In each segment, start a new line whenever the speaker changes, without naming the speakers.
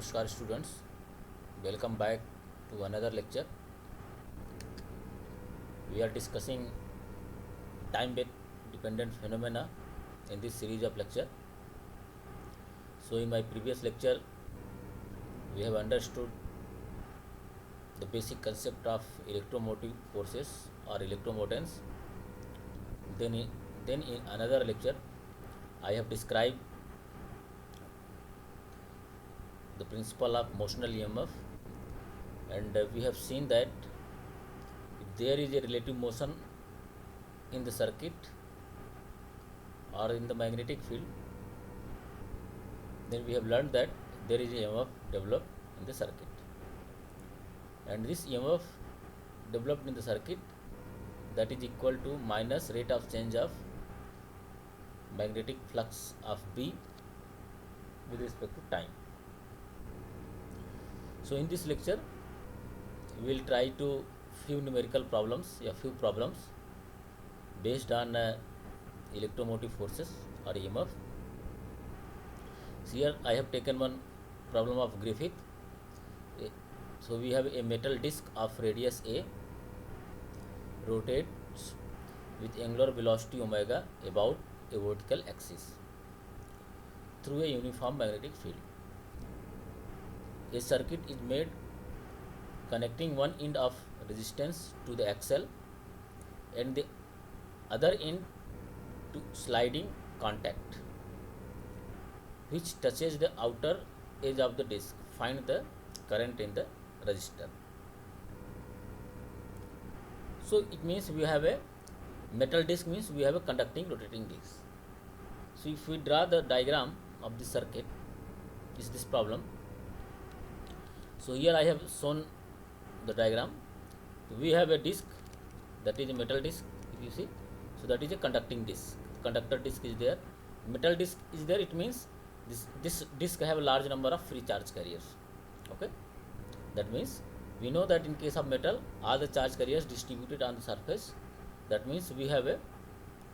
Namaskar students, welcome back to another lecture. We are discussing time dependent phenomena in this series of lecture. So in my previous lecture we have understood the basic concept of electromotive forces or electromotance. Then in another lecture I have described the principle of motional EMF, and we have seen that if there is a relative motion in the circuit or in the magnetic field, then we have learned that there is a EMF developed in the circuit, and this EMF developed in the circuit, that is equal to minus rate of change of magnetic flux of B with respect to time. So in this lecture we will try to few numerical problems, a few problems based on electromotive forces or EMF. So here I have taken one problem of Griffith. So we have a metal disc of radius A rotates with angular velocity omega about a vertical axis through a uniform magnetic field. A circuit is made connecting one end of resistance to the axle and the other end to sliding contact which touches the outer edge of the disc. Find the current in the resistor. So it means we have a metal disc, means we have a conducting rotating disc. So if we draw the diagram of the circuit, is this problem. So here I have shown the diagram. We have a disc, that is a metal disc, if you see. So that is a conducting disc. Conductor disc is there. Metal disc is there. It means this disc have a large number of free charge carriers. Okay. That means we know that in case of metal, all the charge carriers distributed on the surface. That means we have a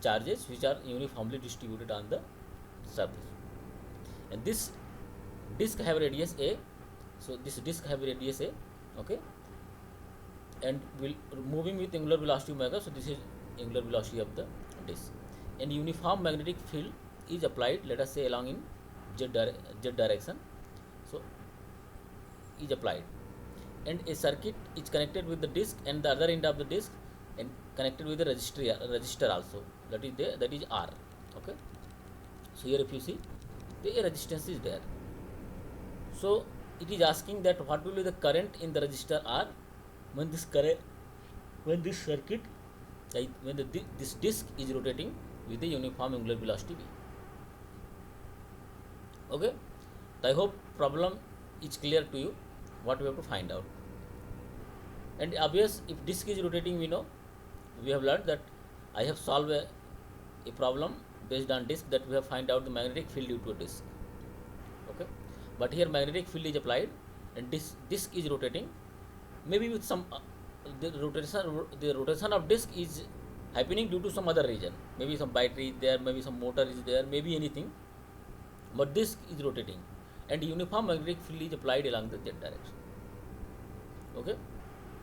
charges which are uniformly distributed on the surface. And this disc have radius A. So this disc have radius A, okay, and will moving with angular velocity omega. So this is angular velocity of the disc, and uniform magnetic field is applied, let us say along in z direction. So is applied, and a circuit is connected with the disc and the other end of the disc and connected with the resistor also, that is R. Okay. So here if you see, the resistance is there. So it is asking that what will be the current in the resistor R when this circuit, when this disc is rotating with the uniform angular velocity V. Okay. So I hope problem is clear to you what we have to find out. And obvious, if disc is rotating, we know, we have learned that I have solved a problem based on disc, that we have find out the magnetic field due to a disc. Okay. But here magnetic field is applied and this disc is rotating, maybe with some the rotation of disc is happening due to some other reason, maybe some battery is there, maybe some motor is there, maybe anything, but disc is rotating and uniform magnetic field is applied along the z direction. Okay,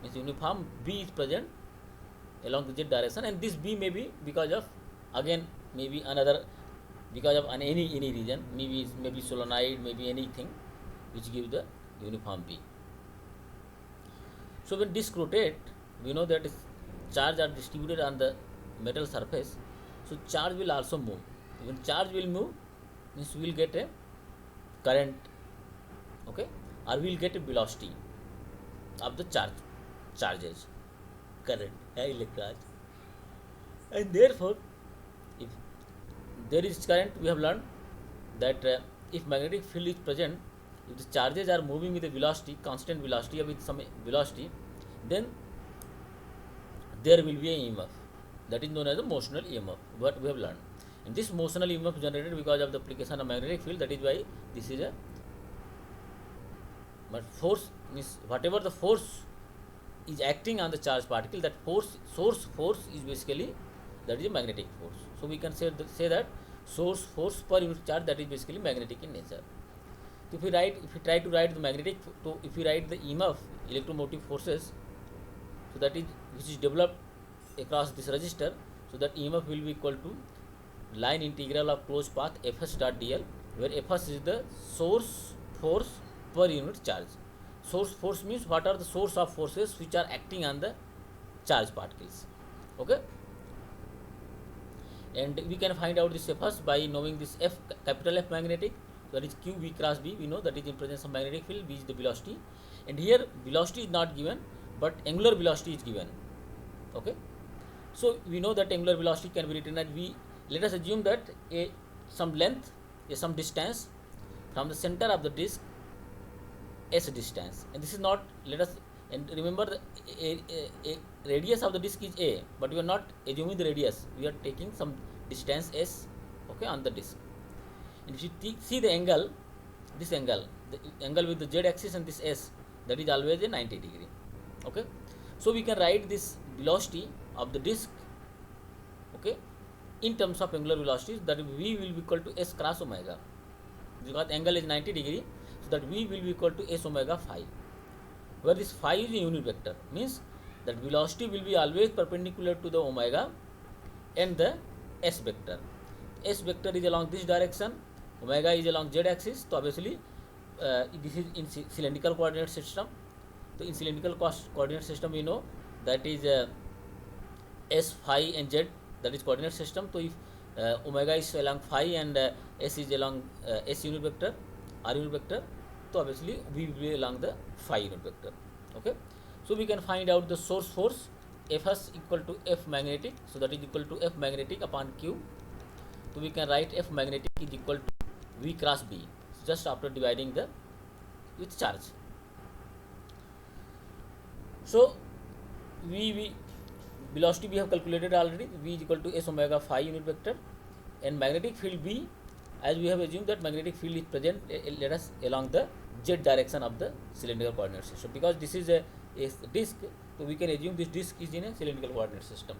means uniform B is present along the z direction, and this B may be because of, again, maybe another, because of any reason, maybe solenoid, maybe anything which give the uniform B. So when disc rotate, we know that charge are distributed on the metal surface, so charge will also move. When charge will move, means we will get a current, okay, or we will get a velocity of the charges, current, electrons, and therefore if there is current, we have learned that if magnetic field is present, if the charges are moving with a velocity, constant velocity, or with some velocity, then there will be an EMF, that is known as a motional EMF, what we have learned. And this motional EMF generated because of the application of magnetic field, that is why this is a, but force means whatever the force is acting on the charged particle, that source force is basically, that is a magnetic force. So we can say that source force per unit charge, that is basically magnetic in nature. So if we try to write the magnetic, so if we write the EMF, electromotive forces, so that is which is developed across this resistor, so that EMF will be equal to line integral of closed path Fs dot dl, where Fs is the source force per unit charge. Source force means what are the source of forces which are acting on the charge particles. Okay, and we can find out this Fs by knowing this F, capital F magnetic, that is Q V cross B. We know that is in presence of magnetic field. V is the velocity, and here velocity is not given, but angular velocity is given. Okay, so we know that angular velocity can be written as V. Let us assume that some length, some distance from the center of the disk, S distance, and this is not, let us, and remember the a radius of the disk is A, but we are not assuming the radius, we are taking some distance S, okay, on the disk. And if you see the angle, this angle, the angle with the Z axis and this S, that is always a 90 degree. Okay, so we can write this velocity of the disk, okay, in terms of angular velocities, that V will be equal to S cross omega, because angle is 90 degree, so that V will be equal to S omega phi, where this phi is a unit vector, means that velocity will be always perpendicular to the omega and the S vector. S vector is along this direction, omega is along Z axis, so obviously this is in cylindrical coordinate system. So in cylindrical coordinate system, we know that is S, phi and Z, that is coordinate system. So if omega is along phi and S is along S unit vector, R unit vector, so obviously we will be along the phi unit vector. Okay, so we can find out the source force Fs equal to F magnetic, so that is equal to F magnetic upon Q. So we can write F magnetic is equal to V cross B, just after dividing the with charge. So V velocity we have calculated already, V is equal to S omega phi unit vector, and magnetic field B, as we have assumed that magnetic field is present, let us along the Z direction of the cylindrical coordinate system, because this is a disk, so we can assume this disk is in a cylindrical coordinate system.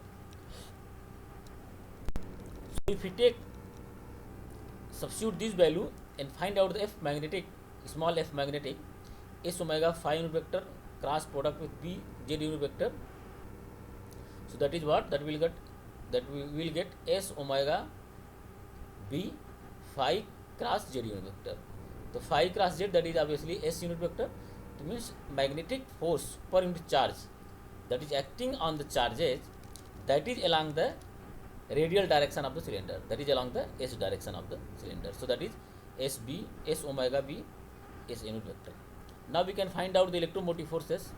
So if we take, substitute this value and find out the F magnetic, small f magnetic, S omega phi unit vector cross product with B Z unit vector, so that is what, that we will get S omega B phi cross Z unit vector. So phi cross Z, that is obviously S unit vector. It means magnetic force per unit charge that is acting on the charges, that is along the radial direction of the cylinder, that is along the S direction of the cylinder. So that is SB, S omega B, S unit vector. Now we can find out the electromotive forces.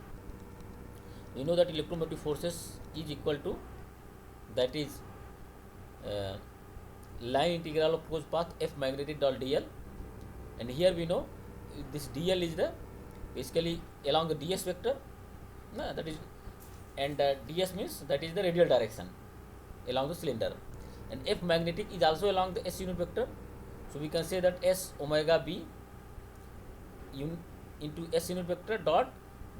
We know that electromotive forces is equal to, that is line integral of closed path F magnetic dot dl, and here we know this dl is the basically along the ds vector, that is, and ds means that is the radial direction along the cylinder, and F magnetic is also along the S unit vector. So we can say that S omega B into S unit vector dot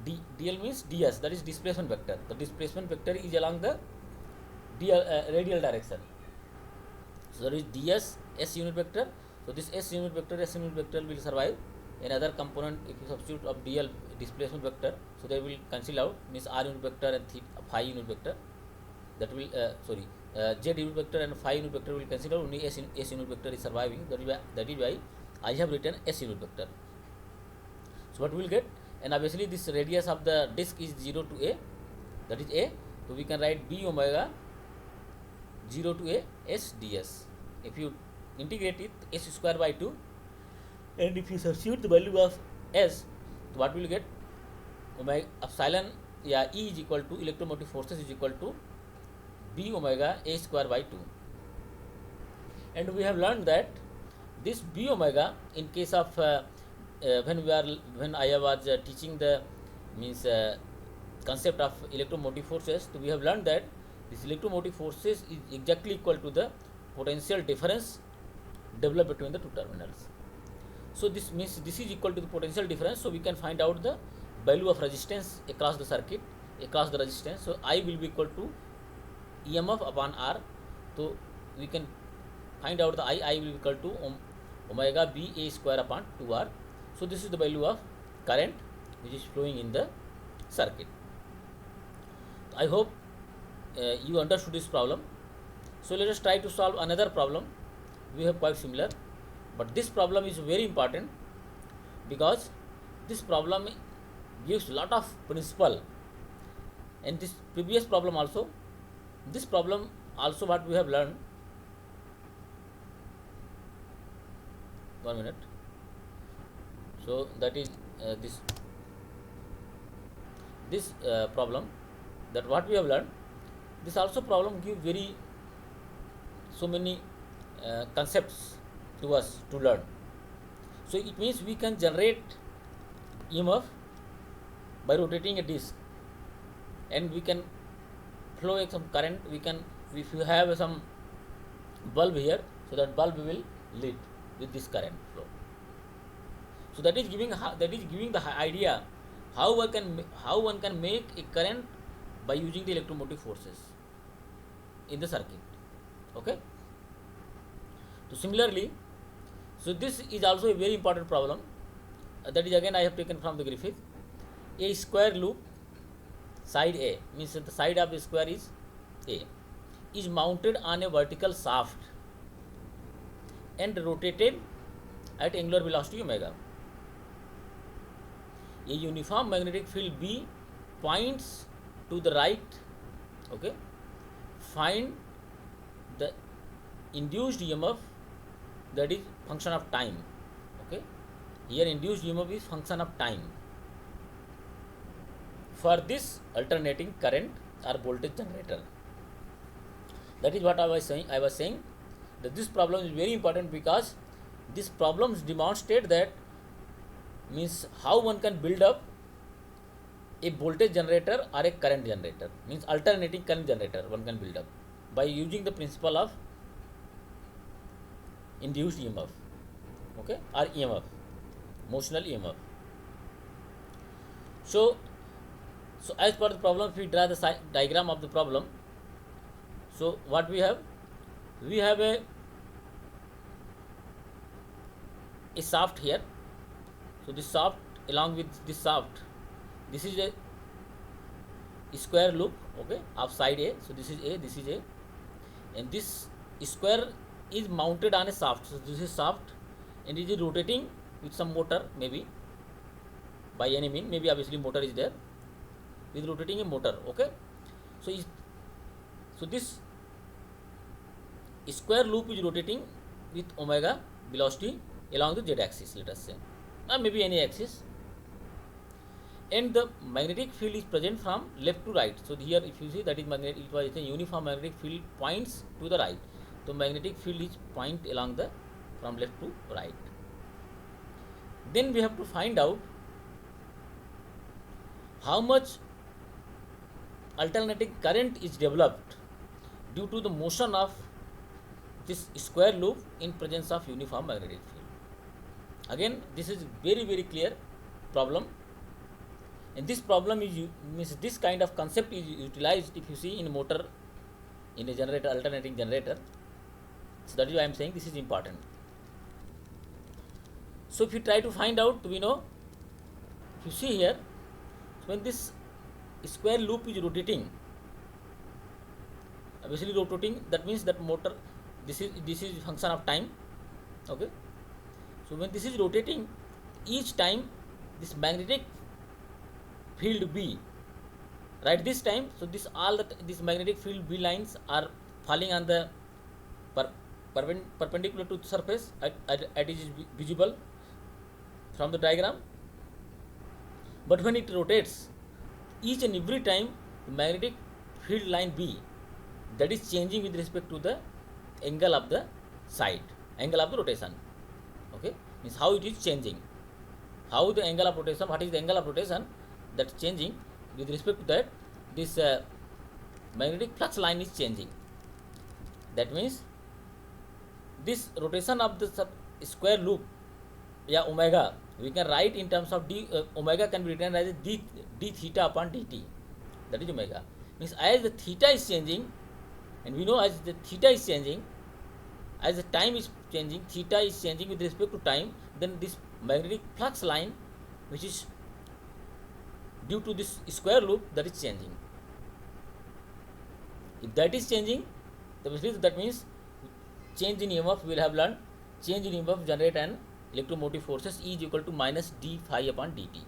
dl means ds, that is displacement vector. The displacement vector is along the radial direction. So that is ds S unit vector. So this S unit vector will survive. Another component, if you substitute of dl displacement vector, so they will cancel out, means R unit vector and phi unit vector, that will Z unit vector and phi unit vector will cancel out, only S unit vector is surviving. That is why I have written S unit vector. So what we will get, and obviously this radius of the disk is 0 to A, that is A, so we can write B omega 0 to A S ds. If you integrate it, S square by 2, and if you substitute the value of S, so what we will get, omega epsilon, E is equal to electromotive forces is equal to B omega A square by 2. And we have learned that this B omega, in case of when I was teaching the concept of electromotive forces, so we have learned that this electromotive forces is exactly equal to the potential difference developed between the two terminals. So this means this is equal to the potential difference, so we can find out the value of resistance across the circuit, across the resistance. So I will be equal to EMF upon R, so we can find out the I will be equal to omega B A square upon 2R. So this is the value of current which is flowing in the circuit. I hope you understood this problem. So let us try to solve another problem. We have quite similar, but this problem is very important because this problem gives lot of principle, and this previous problem also, this problem also what we have learned. 1 minute. So that is this problem, that what we have learned, this also problem give very so many concepts to us to learn. So it means we can generate EMF by rotating a disc, and we can flow some current. We can, if you have some bulb here, so that bulb will lit with this current flow. So that is giving the idea how one can make a current by using the electromotive forces in the circuit. Okay. So similarly, so this is also a very important problem. That is again I have taken from the Griffith. A square loop, side A, means that the side of the square is A, is mounted on a vertical shaft and rotated at angular velocity omega. A uniform magnetic field B points to the right. Okay. Find the induced EMF, that is function of time. Okay. Here induced EMF is function of time for this alternating current or voltage generator. That is what I was saying that this problem is very important because these problems demonstrate that, means how one can build up a voltage generator or a current generator, means alternating current generator one can build up by using the principle of induced EMF, okay, or EMF, motional EMF. So as per the problem, if we draw the diagram of the problem, so what we have a shaft here. So this shaft, along with this shaft, this is a square loop, okay, of side A. So this is A, this is A, and this square is mounted on a shaft. So this is shaft, and it is rotating with some motor, maybe by any mean, maybe obviously motor is there, with rotating a motor. Okay. So this square loop is rotating with omega velocity along the z axis, let us say, or maybe any axis, and the magnetic field is present from left to right. So here if you see, that is magnetic, it was a uniform magnetic field points to the right. So magnetic field is point along the from left to right. Then we have to find out how much alternating current is developed due to the motion of this square loop in presence of uniform magnetic field. Again, this is very, very clear problem, and this problem is, means this kind of concept is utilized if you see in motor, in a generator, alternating generator. So that is why I am saying this is important. So if you try to find out, we know, if you see here, when this square loop is rotating, obviously rotating, that means that motor, this is function of time. Okay. So when this is rotating, each time this magnetic field B, right, this time, so this this magnetic field B lines are falling on the perpendicular to the surface, it is visible from the diagram. But when it rotates, each and every time the magnetic field line B, that is changing with respect to the angle of the side, angle of the rotation. Okay, means how it is changing, how the angle of rotation, what is the angle of rotation that's changing with respect to that, this magnetic flux line is changing. That means this rotation of the square loop, yeah, omega, we can write in terms of d, omega can be written as d theta upon dt, that is omega. Means as the theta is changing, and we know as the theta is changing, as the time is changing, theta is changing with respect to time, then this magnetic flux line which is due to this square loop that is changing. If that is changing, that means change in EMF. We will have learned change in EMF generate an electromotive forces E is equal to minus d phi upon dt.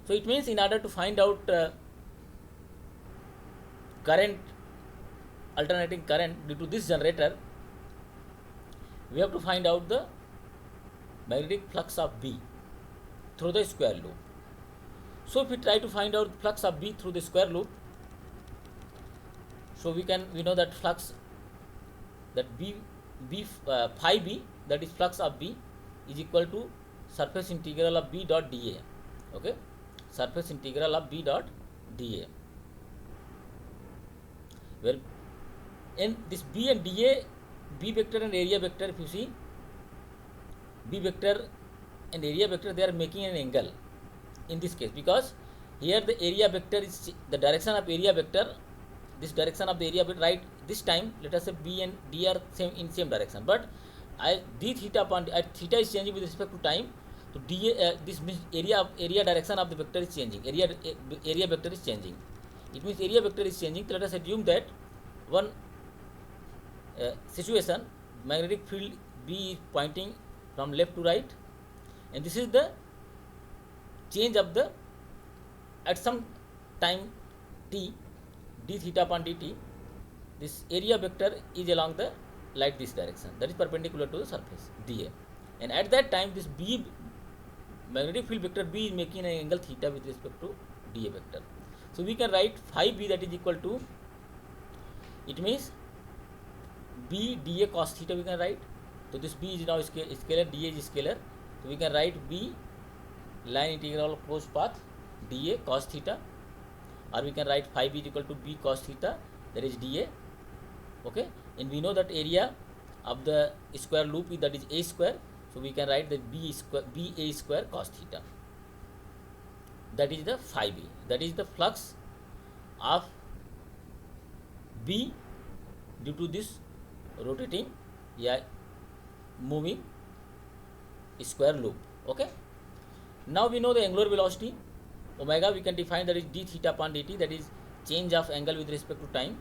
So it means in order to find out current, alternating current due to this generator, we have to find out the magnetic flux of B through the square loop. So if we try to find out flux of B through the square loop, so we know that flux, that phi B, that is flux of B, is equal to surface integral of B dot dA. Okay, surface integral of B dot dA. Well, in this B and dA, B vector and area vector, if you see, B vector and area vector, they are making an angle in this case, because here the area vector is the direction of area vector, this direction of the area vector, right? This time let us say B and D are same direction, but d theta upon theta is changing with respect to time. So dA, this means area direction of the vector is changing, area vector is changing. It means area vector is changing. Let us assume that one situation, magnetic field B is pointing from left to right, and this is the change of the, at some time t, d theta upon dt, this area vector is along the like this direction, that is perpendicular to the surface dA, and at that time this B, magnetic field vector B, is making an angle theta with respect to dA vector. So we can write phi B, that is equal to, it means B dA cos theta we can write. So this B is now scalar, dA is scalar. So we can write B line integral of closed path dA cos theta, or we can write phi B is equal to B cos theta, that is dA. Okay, and we know that area of the square loop is, that is A square. So we can write that B A square cos theta. That is the phi B. That is the flux of B due to this rotating, moving square loop. Okay. Now we know the angular velocity omega. We can define that is d theta upon dt, that is change of angle with respect to time.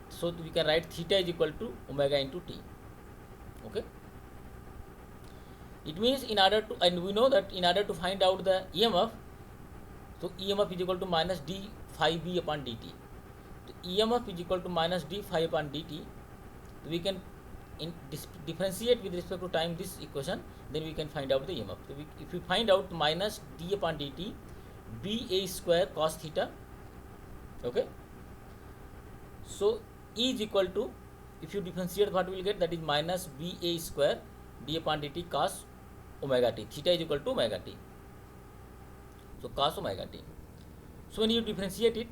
So we can write theta is equal to omega into t. Okay. It means in order to, and we know that in order to find out the EMF, so EMF is equal to minus d phi B upon dt. So EMF is equal to minus d phi upon dt. So we can differentiate with respect to time this equation, then we can find out the EMF. So if we find out minus d upon dt, B A square cos theta. Okay. So E is equal to, if you differentiate, what we will get, that is minus B A square d upon dt cos omega t. Theta is equal to omega t. So cos omega t. So when you differentiate it,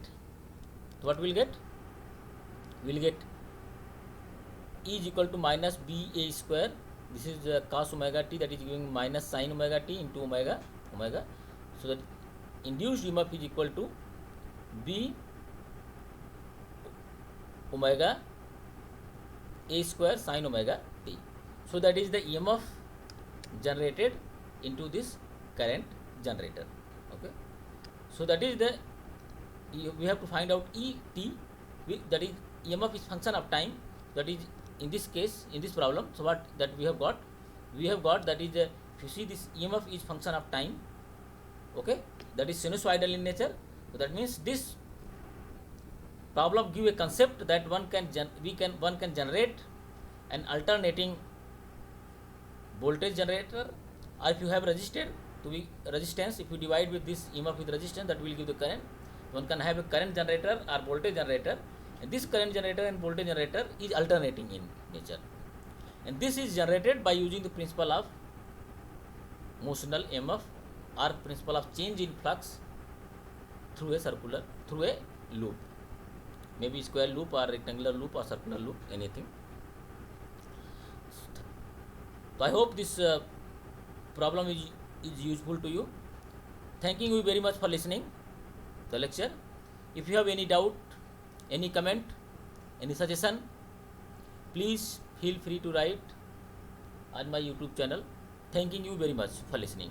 what we will get? We will get E is equal to minus B A square. This is cos omega t, that is giving minus sin omega t into omega. So that induced EMF is equal to B omega A square sin omega t. So that is the EMF generated into this current generator. Okay. So that is the, we have to find out ET, that is EMF is function of time. That is in this case, in this problem. So what that we have got? We have got, that is if you see, this EMF is function of time. Okay, that is sinusoidal in nature. So that means this problem give a concept that one can generate an alternating voltage generator, or if you have resistance, if you divide with this EMF with resistance, that will give the current. One can have a current generator or voltage generator, and this current generator and voltage generator is alternating in nature, and this is generated by using the principle of motional EMF, or principle of change in flux through a loop, maybe square loop or rectangular loop or circular loop, anything. So I hope this problem is useful to you. Thanking you very much for listening the lecture. If you have any doubt, any comment, any suggestion, please feel free to write on my YouTube channel. Thanking you very much for listening.